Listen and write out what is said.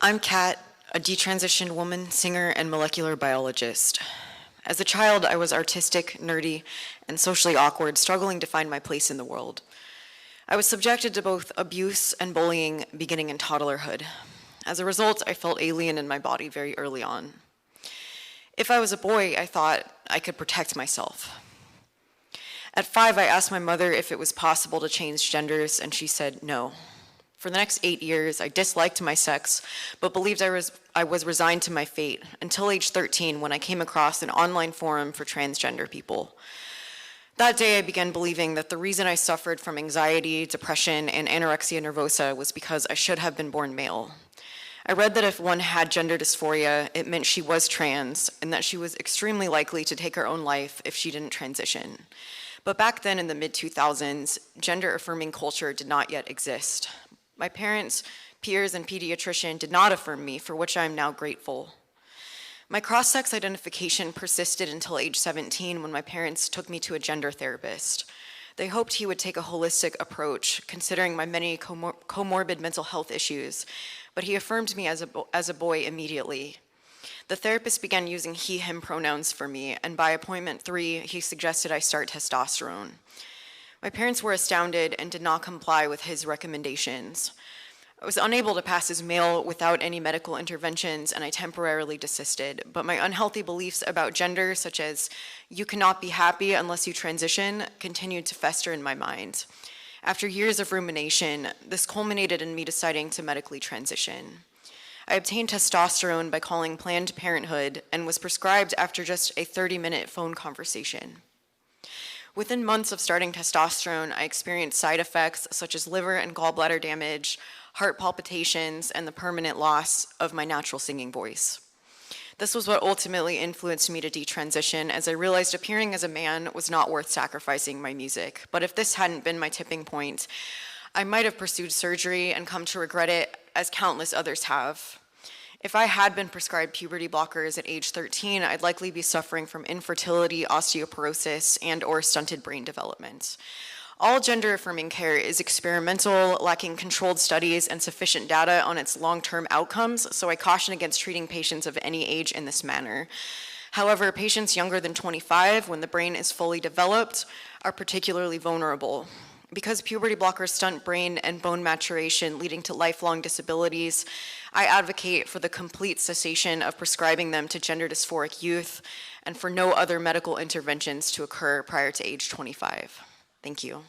I'm Kat, a detransitioned woman, singer, and molecular biologist. As a child, I was artistic, nerdy, and socially awkward, struggling to find my place in the world. I was subjected to both abuse and bullying beginning in toddlerhood. As a result, I felt alien in my body very early on. If I was a boy, I thought I could protect myself. At 5, I asked my mother if it was possible to change genders, and she said no. For the next 8 years, I disliked my sex, but believed I was resigned to my fate, until age 13 when I came across an online forum for transgender people. That day, I began believing that the reason I suffered from anxiety, depression, and anorexia nervosa was because I should have been born male. I read that if one had gender dysphoria, it meant she was trans, and that she was extremely likely to take her own life if she didn't transition. But back then in the mid-2000s, gender-affirming culture did not yet exist. My parents, peers, and pediatrician did not affirm me, for which I am now grateful. My cross-sex identification persisted until age 17 when my parents took me to a gender therapist. They hoped he would take a holistic approach, considering my many comorbid mental health issues, but he affirmed me as a boy immediately. The therapist began using he, him pronouns for me, and by appointment 3, he suggested I start testosterone. My parents were astounded and did not comply with his recommendations. I was unable to pass as male without any medical interventions, and I temporarily desisted, but my unhealthy beliefs about gender, such as you cannot be happy unless you transition, continued to fester in my mind. After years of rumination, this culminated in me deciding to medically transition. I obtained testosterone by calling Planned Parenthood and was prescribed after just a 30-minute phone conversation. Within months of starting testosterone, I experienced side effects such as liver and gallbladder damage, heart palpitations, and the permanent loss of my natural singing voice. This was what ultimately influenced me to detransition, as I realized appearing as a man was not worth sacrificing my music. But if this hadn't been my tipping point, I might have pursued surgery and come to regret it, as countless others have. If I had been prescribed puberty blockers at age 13, I'd likely be suffering from infertility, osteoporosis, and/or stunted brain development. All gender-affirming care is experimental, lacking controlled studies and sufficient data on its long-term outcomes, so I caution against treating patients of any age in this manner. However, patients younger than 25, when the brain is fully developed, are particularly vulnerable. Because puberty blockers stunt brain and bone maturation, leading to lifelong disabilities, I advocate for the complete cessation of prescribing them to gender dysphoric youth and for no other medical interventions to occur prior to age 25. Thank you.